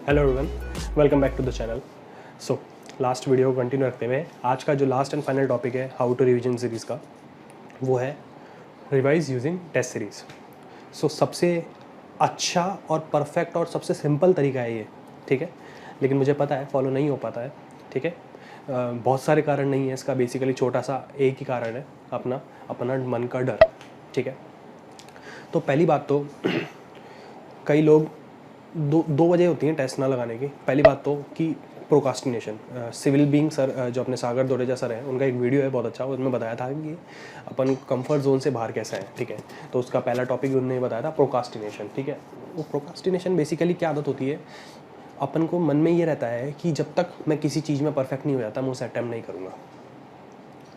Hello everyone, welcome back to the channel. So last video को continue रखते हुए आज का जो लास्ट एंड फाइनल टॉपिक है हाउ टू रिवीजन सीरीज़ का, वो है revise using test series. So सबसे अच्छा और परफेक्ट और सबसे सिंपल तरीका है ये, ठीक है। लेकिन मुझे पता है फॉलो नहीं हो पाता है, ठीक है। बहुत सारे कारण नहीं है इसका, बेसिकली छोटा सा एक ही कारण है, अपना अपना मन का डर, ठीक है। तो पहली बात तो कई लोग दो वजह होती हैं टेस्ट ना लगाने की। पहली बात तो कि प्रोकास्टिनेशन। सिविल बीइंग सर जो अपने सागर दोरेजा सर हैं, उनका एक वीडियो है बहुत अच्छा, उसमें बताया था कि अपन कंफर्ट जोन से बाहर कैसे हैं, ठीक है। तो उसका पहला टॉपिक उन्होंने बताया था प्रोकास्टिनेशन, ठीक है। वो प्रोकास्टिनेशन बेसिकली क्या आदत होती है, अपन को मन में ये रहता है कि जब तक मैं किसी चीज़ में परफेक्ट नहीं हो जाता मैं उसे अटैम्प्ट नहीं करूँगा,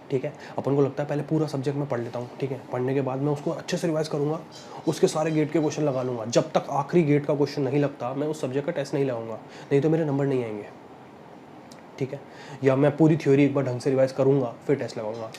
ठीक है। अपन को लगता है पहले पूरा सब्जेक्ट मैं पढ़ लेता हूँ, ठीक है। पढ़ने के बाद मैं उसको अच्छे से रिवाइज करूँगा, उसके सारे गेट के क्वेश्चन लगा लूँगा। जब तक आखिरी गेट का क्वेश्चन नहीं लगता मैं उस सब्जेक्ट का टेस्ट नहीं लगाऊंगा, नहीं तो मेरे नंबर नहीं आएंगे, ठीक है। या मैं पूरी थ्योरी एक बार ढंग से रिवाइज करूँगा फिर टेस्ट लगाऊंगा।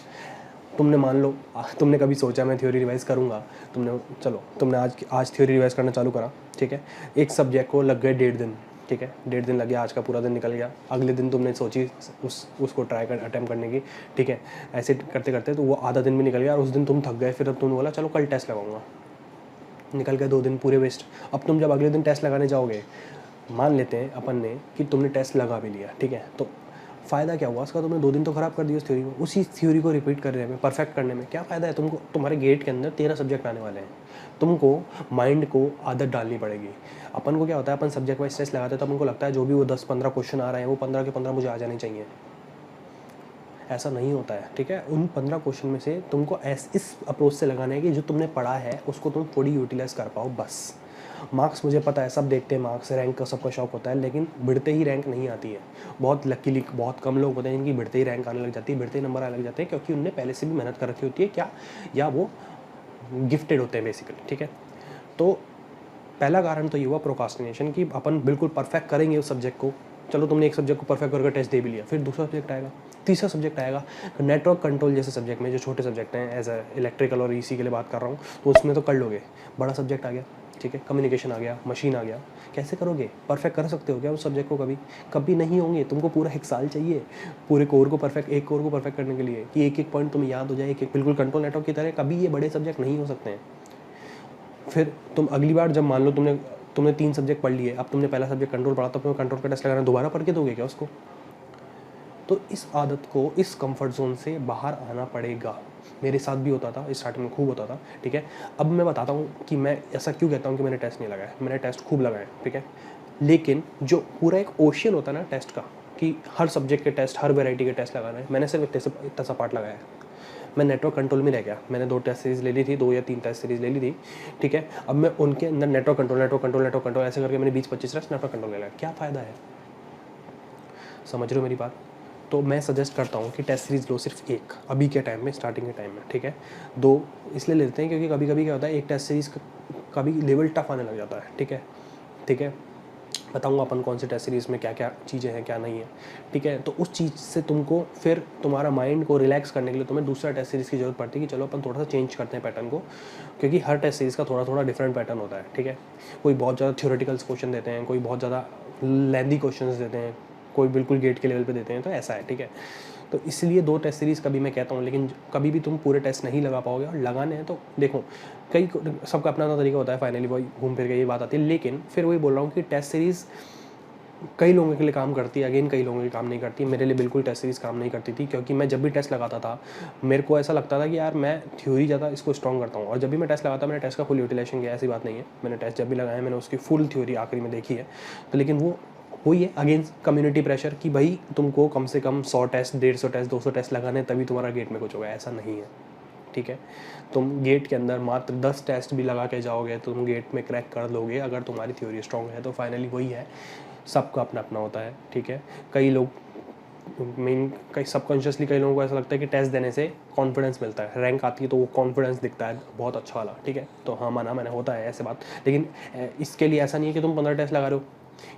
तुमने मान लो तुमने कभी सोचा मैं थ्योरी रिवाइज करूँगा, तुमने आज थ्योरी रिवाइज करना चालू करा, ठीक है। एक सब्जेक्ट को लग गए 1.5 दिन, ठीक है। 1.5 दिन लग गया, आज का पूरा दिन निकल गया। अगले दिन तुमने सोची उसको अटैम्प्ट करने की, ठीक है। ऐसे करते करते तो वो आधा दिन भी निकल गया और उस दिन तुम थक गए, फिर अब तुमने बोला चलो कल टेस्ट लगाऊंगा। निकल गए 2 दिन पूरे वेस्ट। अब तुम जब अगले दिन टेस्ट लगाने जाओगे, मान लेते हैं अपन ने कि तुमने टेस्ट लगा भी लिया, ठीक है। तो फ़ायदा क्या हुआ उसका, तुमने 2 दिन तो ख़राब कर दिया उस थ्योरी को। उसी थ्योरी को रिपीट करने में, परफेक्ट करने में क्या फ़ायदा है तुमको? तुम्हारे गेट के अंदर 13 सब्जेक्ट आने वाले हैं, तुमको माइंड को आदत डालनी पड़ेगी। अपन को क्या होता है, अपन सब्जेक्ट वाइज टेस्ट लगाते हैं तो अपन को लगता है जो भी वो 10-15 क्वेश्चन आ रहे हैं वो 15 के 15 मुझे आ जाने चाहिए। ऐसा नहीं होता है, ठीक है। उन 15 क्वेश्चन में से तुमको इस अप्रोच से लगाना है कि जो तुमने पढ़ा है उसको तुम थोड़ी यूटिलाइज कर पाओ, बस। मार्क्स मुझे पता है, सब देखते हैं मार्क्स, रैंक का सबका शौक होता है, लेकिन बढ़ते ही रैंक नहीं आती है। बहुत लकीली बहुत कम लोग होते हैं जिनकी बढ़ते ही रैंक आने लग जाती है, बढ़ते ही नंबर आने लग जाते हैं, क्योंकि उनने पहले से भी मेहनत कर रखी होती है क्या, या वो गिफ्टेड होते हैं बेसिकली, ठीक है। तो पहला कारण तो ये हुआ प्रोकास्टिनेशन, कि अपन बिल्कुल परफेक्ट करेंगे उस सब्जेक्ट को। चलो तुमने एक सब्जेक्ट को परफेक्ट करके टेस्ट दे भी लिया, फिर दूसरा सब्जेक्ट आएगा, तीसरा सब्जेक्ट आएगा। नेटवर्क कंट्रोल जैसे सब्जेक्ट में, जो छोटे सब्जेक्ट हैं, एज इलेक्ट्रिकल और ईसी के लिए बात कर रहा हूँ, तो उसमें तो कर लोगे। बड़ा सब्जेक्ट आ गया, ठीक है, कम्युनिकेशन आ गया, मशीन आ गया, कैसे करोगे? परफेक्ट कर सकते हो क्या उस सब्जेक्ट को? कभी कभी नहीं होंगे। तुमको पूरा 1 साल चाहिए पूरे कोर को परफेक्ट, एक कोर को परफेक्ट करने के लिए, कि एक एक पॉइंट तुम्हें याद हो जाए, एक एक बिल्कुल कंट्रोल नेटवर्क की तरह। कभी ये बड़े सब्जेक्ट नहीं हो सकते हैं। फिर तुम अगली बार जब मान लो तुमने 3 सब्जेक्ट पढ़ लिए, अब तुमने पहला सब्जेक्ट कंट्रोल पढ़ा, तो तुम्हें कंट्रोल का टेस्ट लगाना, दोबारा पढ़ के दोगे क्या उसको? तो इस आदत को, इस कंफर्ट जोन से बाहर आना पड़ेगा। मेरे साथ भी होता था, स्टार्टिंग में खूब होता था, ठीक है। अब मैं बताता हूँ कि मैं ऐसा क्यों कहता हूँ कि मैंने टेस्ट नहीं लगाया। मैंने टेस्ट खूब लगाया, ठीक है। लेकिन जो पूरा एक ओशियन होता है ना टेस्ट का, कि हर सब्जेक्ट के टेस्ट, हर वेराइटी के टेस्ट लगाना है, मैंने सिर्फ इतना सा पार्ट लगाया है। मैं नेटवर्क कंट्रोल में रह गया। मैंने 2 टेस्ट सीरीज़ ले ली थी, 2 या 3 टेस्ट सीरीज़ ले ली थी, ठीक है। अब मैं उनके अंदर नेटवर्क कंट्रोल ऐसे करके मैंने 20-25 टेस्ट नेटवर्क कंट्रोल ले लिया। क्या फ़ायदा है? समझ रहे हो मेरी बात? तो मैं सजेस्ट करता हूँ कि टेस्ट सीरीज़ लो सिर्फ एक, अभी के टाइम में, स्टार्टिंग के टाइम में, ठीक है। 2 इसलिए लेते हैं क्योंकि कभी कभी क्या होता है, एक टेस्ट सीरीज़ का भी लेवल टफ आने लग जाता है, ठीक है, ठीक है। बताऊंगा अपन कौन सी टेस्ट सीरीज़ में क्या क्या चीज़ें हैं, क्या नहीं है, ठीक है। तो उस चीज़ से तुमको फिर तुम्हारा माइंड को रिलैक्स करने के लिए तुम्हें दूसरा टेस्ट सीरीज़ की जरूरत पड़ती है, कि चलो अपन थोड़ा सा चेंज करते हैं पैटर्न को, क्योंकि हर टेस्ट सीरीज़ का थोड़ा थोड़ा डिफरेंट पैटर्न होता है, ठीक है। कोई बहुत ज़्यादा थ्योरेटिकल क्वेश्चन देते हैं, कोई बहुत ज़्यादा लेंदी क्वेश्चन देते हैं, कोई बिल्कुल गेट के लेवल पे देते हैं, तो ऐसा है, ठीक है। तो इसलिए 2 टेस्ट सीरीज़ कभी मैं कहता हूँ, लेकिन कभी भी तुम पूरे टेस्ट नहीं लगा पाओगे, और लगाने हैं तो देखो, कई सबका अपना अपना तरीका होता है, फाइनली वही घूम फिर के ये बात आती है। लेकिन फिर वही बोल रहा हूँ कि टेस्ट सीरीज़ कई लोगों के लिए काम करती है, अगेन कई लोगों के लिए काम नहीं करती। मेरे लिए बिल्कुल टेस्ट सीरीज़ काम नहीं करती थी, क्योंकि मैं जब भी टेस्ट लगाता था मेरे को ऐसा लगता था कि यार मैं थ्योरी ज़्यादा इसको स्ट्रॉन्ग करता हूँ, और जब भी मैं टेस्ट लगाता मैंने टेस्ट का फुल यूटिलाइजेशन किया, ऐसी बात नहीं है। मैंने टेस्ट जब भी लगाया मैंने उसकी फुल थ्योरी आखिरी में देखी है। तो लेकिन वो वही है, अगेन कम्युनिटी प्रेशर, कि भाई तुमको कम से कम 100 टेस्ट, 150 टेस्ट, 200 टेस्ट लगाने तभी तुम्हारा गेट में कुछ होगा, ऐसा नहीं है, ठीक है। तुम गेट के अंदर मात्र 10 टेस्ट भी लगा के जाओगे तो तुम गेट में क्रैक कर लोगे, अगर तुम्हारी थ्योरी स्ट्रॉन्ग है। तो फाइनली वही है, सबका अपना अपना होता है, ठीक है। कई लोग कई सबकॉन्शियसली कई लोगों को ऐसा लगता है कि टेस्ट देने से कॉन्फिडेंस मिलता है, रैंक आती है तो वो कॉन्फिडेंस दिखता है बहुत अच्छा वाला, ठीक है। तो हाँ, माना मैंने, होता है ऐसे बात। लेकिन इसके लिए ऐसा नहीं है कि तुम 15 टेस्ट लगा रहे हो,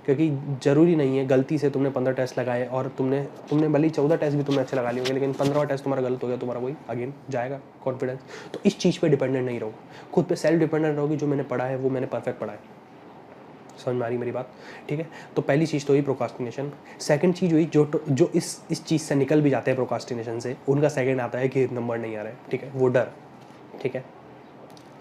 क्योंकि ज़रूरी नहीं है गलती से तुमने 15 टेस्ट लगाए और तुमने भले ही 14 टेस्ट भी तुमने अच्छे लगा लिए होंगे, लेकिन 15वां टेस्ट तुम्हारा गलत हो गया, तुम्हारा वही अगेन जाएगा कॉन्फिडेंस। तो इस चीज़ पे डिपेंडेंट नहीं रहो, खुद पे सेल्फ डिपेंडेंट रहोगी। जो मैंने पढ़ा है वो मैंने परफेक्ट पढ़ा है, समझ में आ रही मेरी बात? ठीक है, तो पहली चीज़ तो हुई प्रोक्रास्टिनेशन। सेकंड चीज़ हुई जो इस चीज़ से निकल भी जाते हैं प्रोक्रास्टिनेशन से, उनका सेकंड आता है कि नंबर नहीं आ रहा है, ठीक है, वो डर। ठीक है,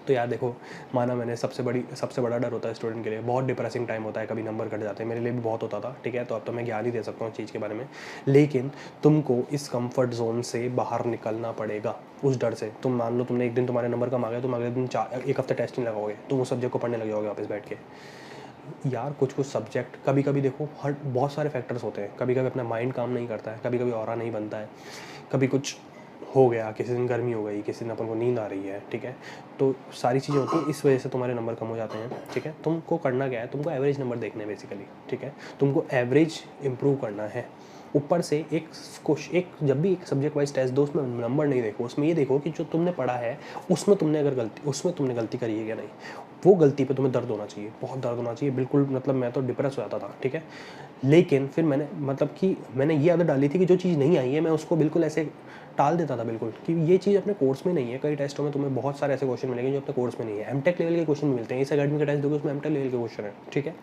तो यार देखो, माना मैंने सबसे बड़ा डर होता है स्टूडेंट के लिए, बहुत डिप्रेसिंग टाइम होता है, कभी नंबर घट जाते हैं, मेरे लिए भी बहुत होता था। ठीक है, तो अब तो मैं ज्ञान ही दे सकता हूँ इस चीज़ के बारे में। लेकिन तुमको इस कंफर्ट जोन से बाहर निकलना पड़ेगा, उस डर से। तुम मान लो तुमने एक दिन तुम्हारे नंबर कम आ गया, तुम अगले दिन एक हफ्ते टेस्ट नहीं लगाओगे, तुम उस सब्जेक्ट को पढ़ने लग जाओगे वापस बैठ के। यार कुछ सब्जेक्ट कभी कभी देखो, हर बहुत सारे फैक्टर्स होते हैं। कभी कभी अपना माइंड काम नहीं करता है, कभी कभी ऑरा नहीं बनता है, कभी कुछ हो गया, किसी दिन गर्मी हो गई, किसी दिन अपन को नींद आ रही है। ठीक है, तो सारी चीज़ें होती हैं, इस वजह से तुम्हारे नंबर कम हो जाते हैं। ठीक है, तुमको करना क्या है, तुमको एवरेज नंबर देखने हैं बेसिकली। ठीक है, तुमको एवरेज इंप्रूव करना है। ऊपर से जब भी एक सब्जेक्ट वाइज टेस्ट दो, उसमें नंबर नहीं देखो, उसमें ये देखो कि जो तुमने पढ़ा है उसमें तुमने गलती करी है या नहीं। वो गलती पे तुम्हें दर्द होना चाहिए, बहुत दर्द होना चाहिए, बिल्कुल। मतलब मैं तो डिप्रेस हो जाता था। ठीक है, लेकिन फिर मैंने ये आदत डाली थी कि जो चीज़ नहीं आई है मैं उसको बिल्कुल ऐसे टाल देता था, बिल्कुल, कि ये चीज़ अपने कोर्स में नहीं है। कई टेस्टों में तुम्हें बहुत सारे ऐसे क्वेश्चन मिलेंगे जो अपने कोर्स में नहीं है। एमटेक लेवल के क्वेश्चन मिलते हैं, इस अकेडमी का टेस्ट दोगे उसमें एमटेक लेवल के क्वेश्चन है। ठीक है,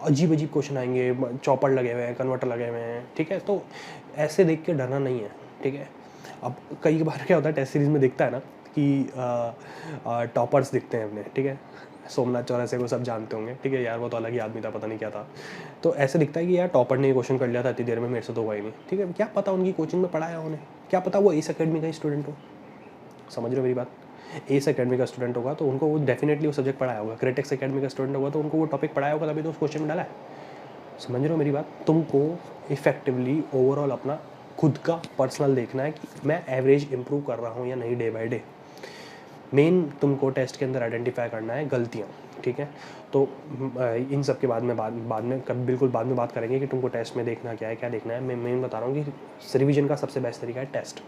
अजीब अजीब क्वेश्चन आएंगे, चॉपर लगे हुए हैं, कन्वर्टर लगे हुए हैं। ठीक है, तो ऐसे देख के डरना नहीं है। ठीक है, अब कई बार क्या होता है टेस्ट सीरीज़ में दिखता है ना कि टॉपर्स दिखते हैं अपने। ठीक है, सोमनाथ चौरसिया को सब जानते होंगे। ठीक है यार, वो तो अलग ही आदमी था, पता नहीं क्या था। तो ऐसे दिखता है कि यार टॉपर ने क्वेश्चन कर लिया था इतनी देर में, मेरे से तो हुआ ही नहीं। ठीक है, क्या पता उनकी कोचिंग में पढ़ाया उन्हें, क्या पता वो इस अकेडमी का ही स्टूडेंट हो। समझ रहे हो मेरी बात? इस अकेडमी का स्टूडेंट होगा तो उनको वो डेफिनेटली वो सब्जेक्ट पढ़ाया होगा। क्रेटेक्स अकेडमी का स्टूडेंट होगा तो उनको वो टॉपिक पढ़ाया होगा, तभी तो उस क्वेश्चन में डाला है। समझ रहे हो मेरी बात? तुमको इफेक्टिवली ओवरऑल अपना खुद का पर्सनल देखना है कि मैं एवरेज इंप्रूव कर रहा हूँ या नहीं डे बाय डे। मेन तुमको टेस्ट के अंदर आइडेंटिफाई करना है गलतियाँ। ठीक है, तो इन सब के बाद में बिल्कुल बाद में बात करेंगे कि तुमको टेस्ट में देखना क्या है, क्या देखना है। मैं मेन बता रहा हूँ कि रिवीजन का सबसे बेस्ट तरीका है टेस्ट।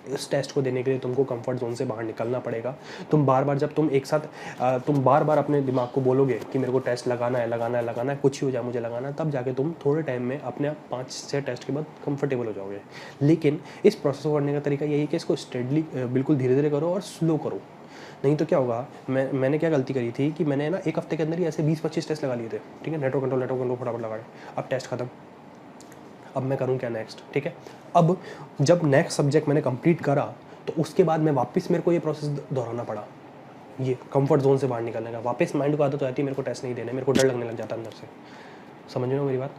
इस टेस्ट को देने के लिए तुमको कंफर्ट जोन से बाहर निकलना पड़ेगा। तुम बार बार अपने दिमाग को बोलोगे कि मेरे को टेस्ट लगाना है, कुछ ही हो जाए मुझे लगाना है, तब जाके तुम थोड़े टाइम में अपने आप 5-6 टेस्ट के बाद कंफर्टेबल हो जाओगे। लेकिन इस प्रोसेस को करने का तरीका यही है कि इसको स्टेडली बिल्कुल धीरे धीरे करो और स्लो करो। नहीं तो क्या होगा, मैंने क्या गलती करी थी कि मैंने ना एक हफ्ते के अंदर ही ऐसे 20-25 टेस्ट लगा लिए थे। ठीक है, नेटवर्क कंट्रोल फटाफट लगाए, अब टेस्ट खत्म, अब मैं करूँ क्या नेक्स्ट। ठीक है, अब जब नेक्स्ट सब्जेक्ट मैंने कंप्लीट करा तो उसके बाद मैं वापस मेरे को ये प्रोसेस दोहराना पड़ा, ये कंफर्ट जोन से बाहर निकलने का। वापस माइंड को आदत हो जाती है मेरे को टेस्ट नहीं देने, मेरे को डर लगने लग जाता है अंदर से। समझ रहे हो मेरी बात?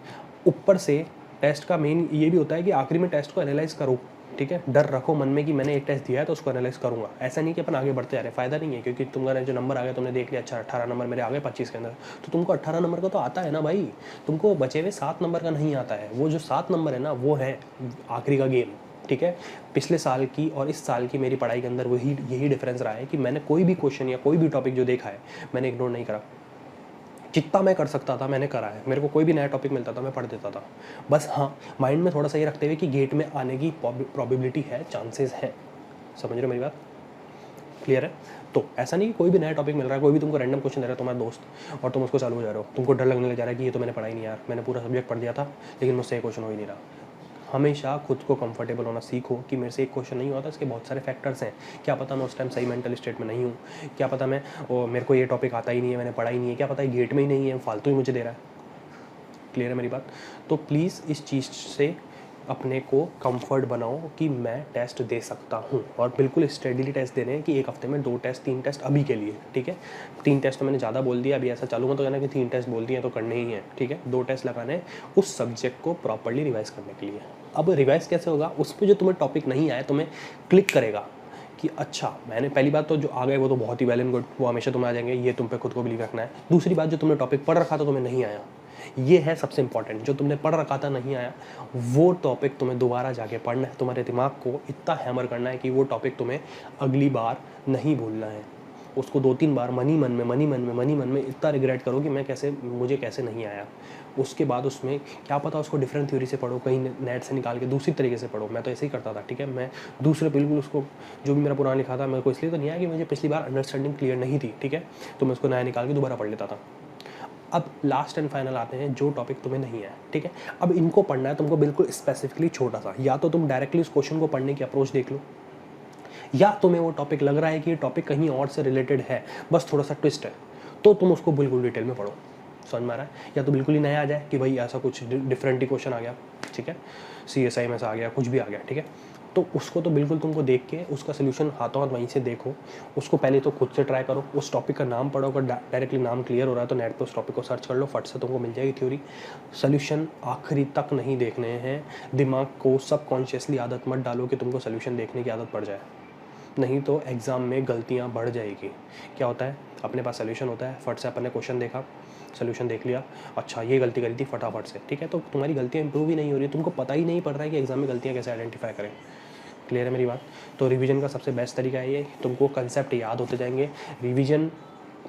ऊपर से टेस्ट का मेन ये भी होता है कि आखिरी में टेस्ट को एनालाइज करो। ठीक है, डर रखो मन में कि मैंने एक टेस्ट दिया है तो उसको एनालाइज करूँगा। ऐसा नहीं कि अपन आगे बढ़ते जा रहे, फ़ायदा नहीं है, क्योंकि तुम्हारा जो नंबर आ गया तुमने देख लिया, अच्छा 18 नंबर मेरे आ गए 25 के अंदर, तो तुमको 18 नंबर का तो आता है ना भाई, तुमको बचे हुए 7 नंबर का नहीं आता है। वो जो 7 नंबर है ना, वो है आखिरी का गेम। ठीक है, पिछले साल की और इस साल की मेरी पढ़ाई के अंदर यही डिफरेंस रहा है कि मैंने कोई भी क्वेश्चन या कोई भी टॉपिक जो देखा है मैंने इग्नोर नहीं करा। जितना मैं कर सकता था मैंने करा है। मेरे को कोई भी नया टॉपिक मिलता था मैं पढ़ देता था। बस हाँ, माइंड में थोड़ा सा ये रखते हुए कि गेट में आने की प्रॉबिलिटी है, चांसेस हैं। समझ रहे हो मेरी बात? क्लियर है? तो ऐसा नहीं कि कोई भी नया टॉपिक मिल रहा है, कोई भी तुमको रैंडम क्वेश्चन दे रहा है तुम्हारा दोस्त, और तुम उसको चालू हो जा रहे हो, तुमको डर लगने लग जा रहा है कि ये तो मैंने पढ़ा ही नहीं यार, मैंने पूरा सब्जेक्ट पढ़ दिया था लेकिन मुझसे ये क्वेश्चन हो ही नहीं रहा। हमेशा खुद को कंफर्टेबल होना सीखो कि मेरे से एक क्वेश्चन नहीं हुआ था, इसके बहुत सारे फैक्टर्स हैं। क्या पता मैं उस टाइम सही मेंटल स्टेट में नहीं हूँ, क्या पता मेरे को ये टॉपिक आता ही नहीं है, मैंने पढ़ा ही नहीं है, क्या पता गेट में ही नहीं है, फालतू ही मुझे दे रहा है। क्लियर है मेरी बात? तो प्लीज़ इस चीज़ से अपने को कंफर्ट बनाओ कि मैं टेस्ट दे सकता हूँ, और बिल्कुल स्टडीली टेस्ट देने हैं कि एक हफ्ते में 2 टेस्ट 3 टेस्ट अभी के लिए। ठीक है, 3 टेस्ट तो मैंने ज़्यादा बोल दिया, अभी ऐसा चालू मत हो जाना कि 3 टेस्ट बोल दिए तो करने ही हैं। ठीक है, 2 टेस्ट लगाने हैं उस सब्जेक्ट को प्रॉपर्ली रिवाइज करने के लिए। अब रिवाइज कैसे होगा? उस पर जो तुम्हें टॉपिक नहीं आया तुम्हें क्लिक करेगा कि अच्छा, मैंने पहली बात तो जो आ गए वो तो बहुत ही वेल एंड गुड, वो हमेशा तुम्हें आ जाएंगे, ये तुम पे खुद को बिलीव रखना है। दूसरी बात, जो तुमने टॉपिक पढ़ रखा था तुम्हें नहीं आया, ये है सबसे इंपॉर्टेंट। जो तुमने पढ़ रखा था नहीं आया, वो टॉपिक तुम्हें दोबारा जाके पढ़ना है। तुम्हारे दिमाग को इतना हैमर करना है कि वो टॉपिक तुम्हें अगली बार नहीं भूलना है। उसको 2-3 बार मनी मन में इतना रिग्रेट करो कि मुझे कैसे नहीं आया। उसके बाद उसमें क्या पता उसको डिफरेंट थ्योरी से पढ़ो, कहीं नेट से निकाल के दूसरी तरीके से पढ़ो। मैं तो ऐसे ही करता था। ठीक है, मैं दूसरे बिल्कुल उसको जो भी मेरा पुराना लिखा था, मेरे को इसलिए तो नहीं आया कि मुझे पिछली बार अंडरस्टैंडिंग क्लियर नहीं थी। ठीक है, तो मैं उसको नया निकाल के दोबारा पढ़ लेता था। अब लास्ट एंड फाइनल आते हैं जो टॉपिक तुम्हें नहीं है। ठीक है, अब इनको पढ़ना है तुमको बिल्कुल स्पेसिफिकली छोटा सा। या तो तुम डायरेक्टली उस क्वेश्चन को पढ़ने की अप्रोच देख लो, या तुम्हें वो टॉपिक लग रहा है कि ये टॉपिक कहीं और से रिलेटेड है, बस थोड़ा सा ट्विस्ट है, तो तुम उसको बिल्कुल डिटेल में पढ़ो। समझ में आ रहा है, या तो बिल्कुल ही नया आ जाए कि भाई ऐसा कुछ डिफरेंट ही क्वेश्चन आ गया, ठीक है, CSI में से आ गया, कुछ भी आ गया, ठीक है, तो उसको तो बिल्कुल तुमको देख के उसका सोल्यूशन हाथों हाथ वहीं से देखो, उसको पहले तो खुद से ट्राई करो, उस टॉपिक का नाम पढ़ो, अगर डायरेक्टली नाम क्लियर हो रहा है तो नेट पे उस टॉपिक को सर्च कर लो, फट से तुमको मिल जाएगी थ्योरी। सोल्यूशन आखिरी तक नहीं देखने हैं, दिमाग को सबकॉन्शियसली आदत मत डालो कि तुमको सोल्यूशन देखने की आदत पड़ जाए, नहीं तो एग्ज़ाम में गलतियाँ बढ़ जाएगी। क्या होता है, अपने पास सोल्यूशन होता है, फट से अपन ने क्वेश्चन देखा, सोल्यूशन देख लिया, अच्छा ये गलती करी थी फटाफट से, ठीक है, तो तुम्हारी गलतियाँ इंप्रूव ही नहीं हो रही, तुमको पता ही नहीं पड़ रहा है कि एग्ज़ाम में गलतियाँ कैसे आइडेंटिफाई करें। क्लियर है मेरी बात? तो रिवीजन का सबसे बेस्ट तरीका है ये, तुमको कंसेप्ट याद होते जाएंगे, रिवीजन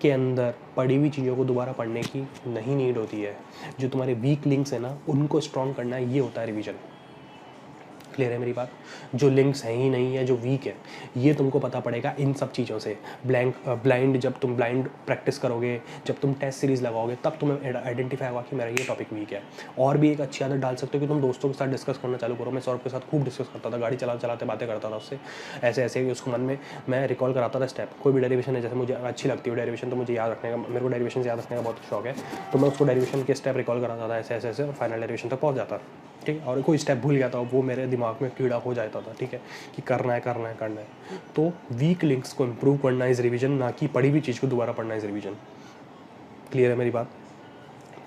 के अंदर पढ़ी हुई चीज़ों को दोबारा पढ़ने की नहीं नीड होती है, जो तुम्हारे वीक लिंक्स हैं ना उनको स्ट्रॉन्ग करना है, ये होता है रिवीजन। क्लियर है मेरी बात? जो लिंक्स हैं ही नहीं है, जो वीक है, ये तुमको पता पड़ेगा इन सब चीज़ों से। ब्लाइंड जब तुम ब्लाइंड प्रैक्टिस करोगे, जब तुम टेस्ट सीरीज़ लगाओगे, तब तुम्हें आइडेंटिफाई होगा कि मेरा ये टॉपिक वीक है। और भी एक अच्छी आदत डाल सकते हो कि तुम दोस्तों के साथ डिस्कस करना चालू करो। मैं सौरभ के साथ खूब डिस्कस करता था, गाड़ी चलाते बातें करता था उससे, ऐसे ऐसे उसको मन में मैं रिकॉल कराता था स्टेप। कोई भी डेरिवेशन है, जैसे मुझे अच्छी लगती है डेरिवेशन, तो मुझे याद रखने का, मेरे को डेरिवेशन याद रखने का बहुत शौक है, तो मैं उसको डेरिवेशन के स्टेप रिकॉल कराता था ऐसे ऐसे ऐसे, और फाइनल डेरिवेशन तक पहुँच जाता, ठीक है। और कोई स्टेप भूल गया था, वो मेरे दिमाग में कीड़ा हो जाता था, ठीक है, कि करना है। तो वीक लिंक्स को इम्प्रूव करना इज़ रिवीजन, ना कि पढ़ी हुई चीज़ को दोबारा पढ़ना इज़ रिवीजन। क्लियर है मेरी बात?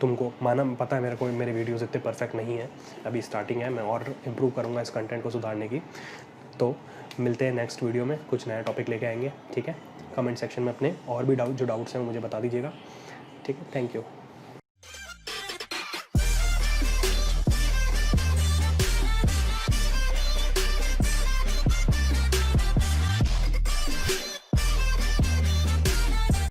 तुमको माना पता है मेरे को, मेरे वीडियोस इतने परफेक्ट नहीं है, अभी स्टार्टिंग है, मैं और इम्प्रूव करूँगा इस कंटेंट को सुधारने की। तो मिलते हैं नेक्स्ट वीडियो में, कुछ नया टॉपिक लेके आएंगे, ठीक है। कमेंट सेक्शन में अपने और भी जो डाउट्स हैं वो मुझे बता दीजिएगा, ठीक है। Thank you.